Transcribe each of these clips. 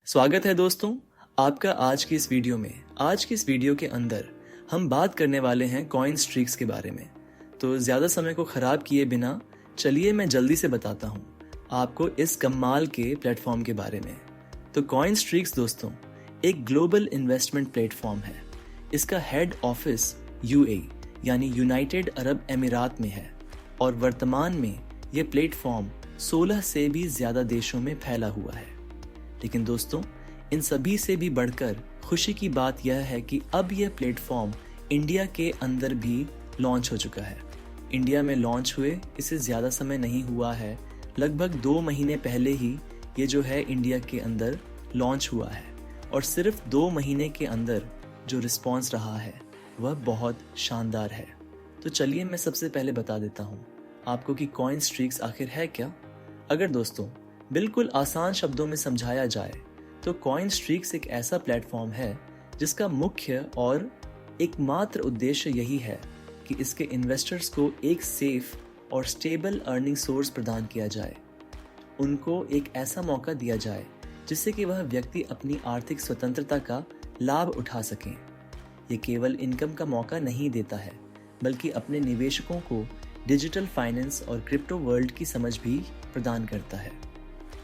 स्वागत है दोस्तों आपका आज की इस वीडियो में। आज की इस वीडियो के अंदर हम बात करने वाले हैं कॉइन स्ट्रीक्स के बारे में। तो ज़्यादा समय को ख़राब किए बिना चलिए मैं जल्दी से बताता हूँ आपको इस कमाल के प्लेटफॉर्म के बारे में। तो कॉइन स्ट्रीक्स दोस्तों एक ग्लोबल इन्वेस्टमेंट प्लेटफॉर्म है। इसका हेड ऑफिस यूएई यानी यूनाइटेड अरब अमीरात में है और वर्तमान में ये प्लेटफॉर्म 16 से भी ज़्यादा देशों में फैला हुआ है। लेकिन दोस्तों इन सभी से भी बढ़कर खुशी की बात यह है कि अब यह प्लेटफॉर्म इंडिया के अंदर भी लॉन्च हो चुका है। इंडिया में लॉन्च हुए इसे ज़्यादा समय नहीं हुआ है, लगभग 2 महीने पहले ही ये जो है इंडिया के अंदर लॉन्च हुआ है और सिर्फ 2 महीने के अंदर जो रिस्पॉन्स रहा है वह बहुत शानदार है। तो चलिए मैं सबसे पहले बता देता हूँ आपको कि कॉइन स्ट्रीक्स आखिर है क्या। अगर दोस्तों बिल्कुल आसान शब्दों में समझाया जाए तो कॉइन स्ट्रीक्स एक ऐसा प्लेटफॉर्म है जिसका मुख्य और एकमात्र उद्देश्य यही है कि इसके इन्वेस्टर्स को एक सेफ और स्टेबल अर्निंग सोर्स प्रदान किया जाए। उनको एक ऐसा मौका दिया जाए जिससे कि वह व्यक्ति अपनी आर्थिक स्वतंत्रता का लाभ उठा सकें। ये केवल इनकम का मौका नहीं देता है बल्कि अपने निवेशकों को डिजिटल फाइनेंस और क्रिप्टो वर्ल्ड की समझ भी प्रदान करता है।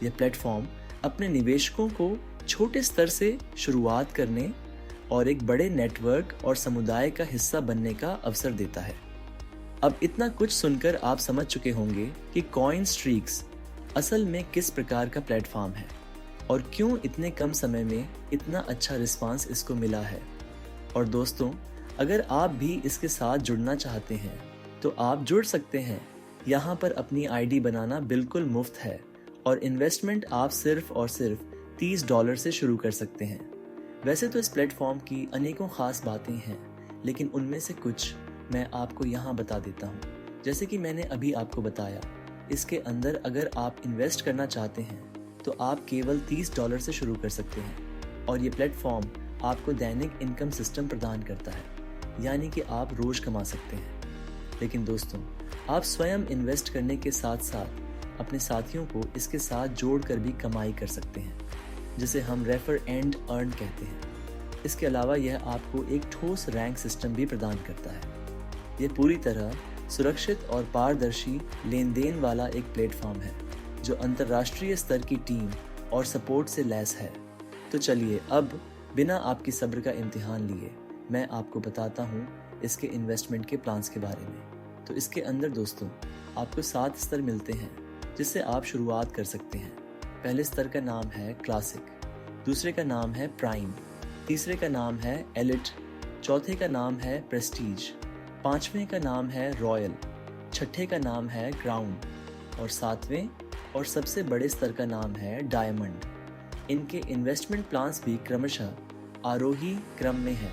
यह प्लेटफॉर्म अपने निवेशकों को छोटे स्तर से शुरुआत करने और एक बड़े नेटवर्क और समुदाय का हिस्सा बनने का अवसर देता है। अब इतना कुछ सुनकर आप समझ चुके होंगे कि कॉइन स्ट्रीक्स असल में किस प्रकार का प्लेटफॉर्म है और क्यों इतने कम समय में इतना अच्छा रिस्पांस इसको मिला है। और दोस्तों अगर आप भी इसके साथ जुड़ना चाहते हैं तो आप जुड़ सकते हैं। यहाँ पर अपनी आईडी बनाना बिल्कुल मुफ्त है और इन्वेस्टमेंट आप सिर्फ और सिर्फ $30 से शुरू कर सकते हैं। वैसे तो इस प्लेटफॉर्म की अनेकों खास बातें हैं, लेकिन उनमें से कुछ मैं आपको यहाँ बता देता हूँ। जैसे कि मैंने अभी आपको बताया, इसके अंदर अगर आप इन्वेस्ट करना चाहते हैं तो आप केवल $30 से शुरू कर सकते हैं और ये प्लेटफॉर्म आपको दैनिक इनकम सिस्टम प्रदान करता है, यानी कि आप रोज कमा सकते हैं। लेकिन दोस्तों आप स्वयं इन्वेस्ट करने के साथ साथ अपने साथियों को इसके साथ जोड़कर भी कमाई कर सकते हैं, जिसे हम रेफर एंड अर्न कहते हैं। इसके अलावा यह आपको एक ठोस रैंक सिस्टम भी प्रदान करता है। यह पूरी तरह सुरक्षित और पारदर्शी लेन देन वाला एक प्लेटफॉर्म है जो अंतर्राष्ट्रीय स्तर की टीम और सपोर्ट से लैस है। तो चलिए अब बिना आपकी सब्र का इम्तिहान लिए मैं आपको बताता हूँ इसके इन्वेस्टमेंट के प्लान्स के बारे में। तो इसके अंदर दोस्तों आपको 7 स्तर मिलते हैं जिससे आप शुरुआत कर सकते हैं। पहले स्तर का नाम है क्लासिक, दूसरे का नाम है प्राइम, तीसरे का नाम है एलिट, चौथे का नाम है प्रेस्टीज, पांचवें का नाम है रॉयल, छठे का नाम है क्राउन और सातवें और सबसे बड़े स्तर का नाम है डायमंड। इनके इन्वेस्टमेंट प्लान्स भी क्रमशः आरोही क्रम में है,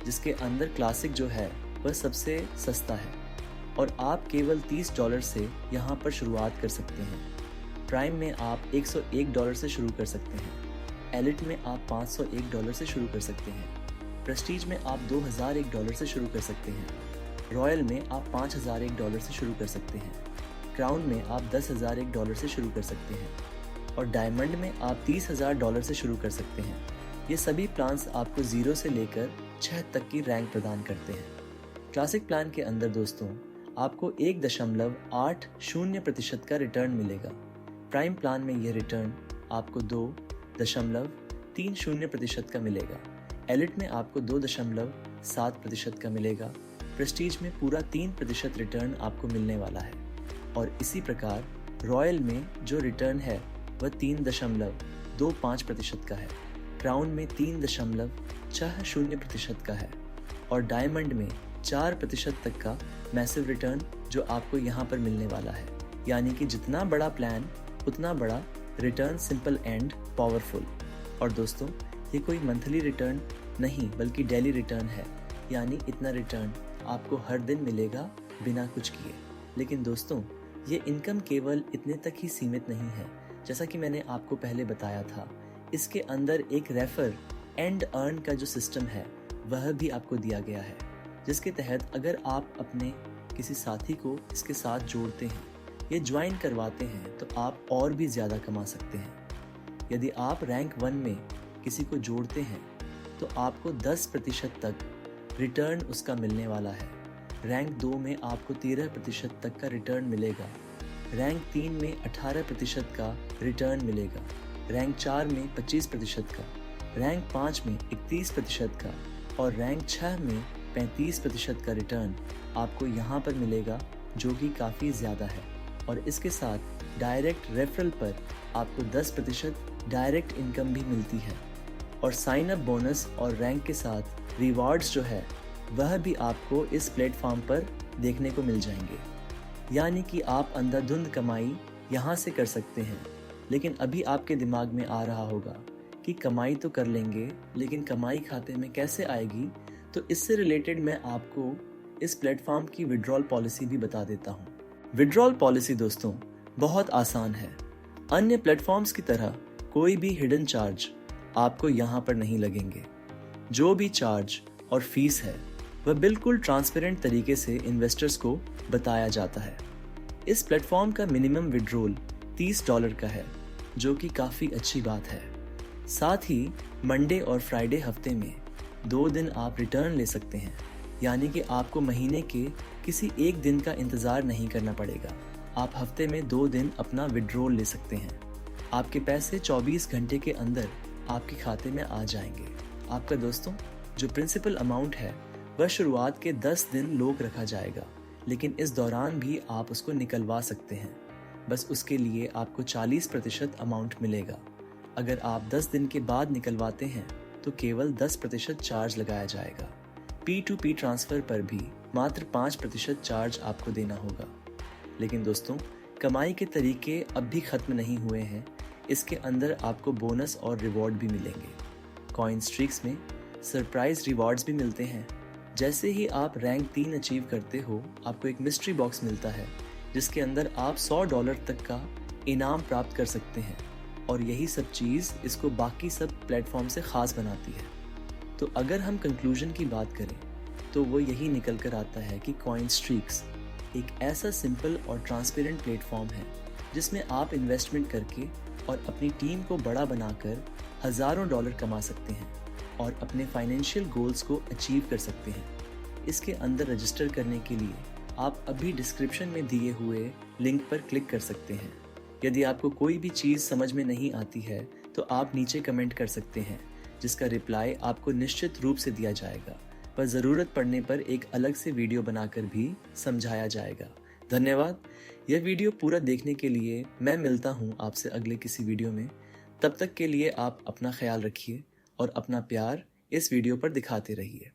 जिसके अंदर क्लासिक जो है वह सबसे सस्ता है और आप केवल $30 से यहाँ पर शुरुआत कर सकते हैं। प्राइम में आप $101 से शुरू कर सकते हैं, एलिट में आप $501 से शुरू कर सकते हैं, प्रेस्टीज में आप $2001 से शुरू कर सकते हैं, रॉयल में आप $5001 से शुरू कर सकते हैं, क्राउन में आप $10,001 से शुरू कर सकते हैं और डायमंड में आप $30,000 से शुरू कर सकते हैं। ये सभी प्लान्स आपको 0 से लेकर 6 तक की रैंक प्रदान करते हैं। क्लासिक प्लान के अंदर दोस्तों आपको 1.80% का रिटर्न मिलेगा। प्राइम प्लान में यह रिटर्न आपको 2.30% का मिलेगा, एलिट में आपको 2.7% का मिलेगा, प्रेस्टीज में पूरा 3% रिटर्न आपको मिलने वाला है और इसी प्रकार रॉयल में जो रिटर्न है वह 3.25% का है, क्राउन में 3.60% का है और डायमंड में 4% तक का मैसिव रिटर्न जो आपको यहाँ पर मिलने वाला है। यानी कि जितना बड़ा प्लान उतना बड़ा रिटर्न, सिंपल एंड पावरफुल। और दोस्तों ये कोई मंथली रिटर्न नहीं बल्कि डेली रिटर्न है, यानी इतना रिटर्न आपको हर दिन मिलेगा बिना कुछ किए। लेकिन दोस्तों ये इनकम केवल इतने तक ही सीमित नहीं है। जैसा कि मैंने आपको पहले बताया था, इसके अंदर एक रेफर एंड अर्न का जो सिस्टम है वह भी आपको दिया गया है, जिसके तहत अगर आप अपने किसी साथी को इसके साथ जोड़ते हैं, ये ज्वाइन करवाते हैं तो आप और भी ज़्यादा कमा सकते हैं। यदि आप रैंक 1 में किसी को जोड़ते हैं तो आपको 10% तक रिटर्न उसका मिलने वाला है। रैंक 2 में आपको 13% तक का रिटर्न मिलेगा। रैंक 3 में 18% का रिटर्न मिलेगा। रैंक 4 में 25% का, रैंक 5 में 31% का और रैंक 6 में 35% का रिटर्न आपको यहाँ पर मिलेगा, जो कि काफ़ी ज़्यादा है। और इसके साथ डायरेक्ट रेफरल पर आपको 10% डायरेक्ट इनकम भी मिलती है। और साइन अप बोनस और रैंक के साथ रिवार्ड्स जो है वह भी आपको इस प्लेटफॉर्म पर देखने को मिल जाएंगे। यानी कि आप अंधाधुंध कमाई यहाँ से कर सकते हैं। लेकिन अभी आपके दिमाग में आ रहा होगा कि कमाई तो कर लेंगे, लेकिन कमाई खाते में कैसे आएगी? तो इससे रिलेटेड मैं आपको इस प्लेटफॉर्म की विड्रॉल पॉलिसी भी बता देता हूँ। विड्रॉल पॉलिसी दोस्तों बहुत आसान है। अन्य प्लेटफॉर्म्स की तरह कोई भी हिडन चार्ज आपको यहाँ पर नहीं लगेंगे। जो भी चार्ज और फीस है वह बिल्कुल ट्रांसपेरेंट तरीके से इन्वेस्टर्स को बताया जाता है। इस प्लेटफॉर्म का मिनिमम विड्रॉल $30 का है, जो कि काफ़ी अच्छी बात है। साथ ही मंडे और फ्राइडे हफ्ते में 2 दिन आप रिटर्न ले सकते हैं। यानी कि आपको महीने के किसी एक दिन का इंतज़ार नहीं करना पड़ेगा। आप हफ्ते में 2 दिन अपना विड्रॉल ले सकते हैं। आपके पैसे 24 घंटे के अंदर आपके खाते में आ जाएंगे। आपका दोस्तों जो प्रिंसिपल अमाउंट है वह शुरुआत के 10 दिन लॉक रखा जाएगा, लेकिन इस दौरान भी आप उसको निकलवा सकते हैं। बस उसके लिए आपको 40% अमाउंट मिलेगा। अगर आप 10 दिन के बाद निकलवाते हैं तो केवल 10% चार्ज लगाया जाएगा। P2P ट्रांसफ़र पर भी मात्र 5% चार्ज आपको देना होगा। लेकिन दोस्तों कमाई के तरीके अब भी ख़त्म नहीं हुए हैं। इसके अंदर आपको बोनस और रिवॉर्ड भी मिलेंगे। कॉइन स्ट्रीक्स में सरप्राइज रिवॉर्ड्स भी मिलते हैं। जैसे ही आप रैंक 3 अचीव करते हो, आपको एक मिस्ट्री बॉक्स मिलता है जिसके अंदर आप $100 तक का इनाम प्राप्त कर सकते हैं। और यही सब चीज़ इसको बाकी सब प्लेटफॉर्म से ख़ास बनाती है। तो अगर हम कंक्लूजन की बात करें तो वो यही निकल कर आता है कि कॉइन स्ट्रीक्स एक ऐसा सिंपल और ट्रांसपेरेंट प्लेटफॉर्म है जिसमें आप इन्वेस्टमेंट करके और अपनी टीम को बड़ा बनाकर हज़ारों डॉलर कमा सकते हैं और अपने फाइनेंशियल गोल्स को अचीव कर सकते हैं। इसके अंदर रजिस्टर करने के लिए आप अभी डिस्क्रिप्शन में दिए हुए लिंक पर क्लिक कर सकते हैं। यदि आपको कोई भी चीज़ समझ में नहीं आती है तो आप नीचे कमेंट कर सकते हैं, जिसका रिप्लाई आपको निश्चित रूप से दिया जाएगा। पर ज़रूरत पड़ने पर एक अलग से वीडियो बनाकर भी समझाया जाएगा। धन्यवाद। यह वीडियो पूरा देखने के लिए। मैं मिलता हूँ आपसे अगले किसी वीडियो में। तब तक के लिए आप अपना ख्याल रखिए और अपना प्यार इस वीडियो पर दिखाते रहिए।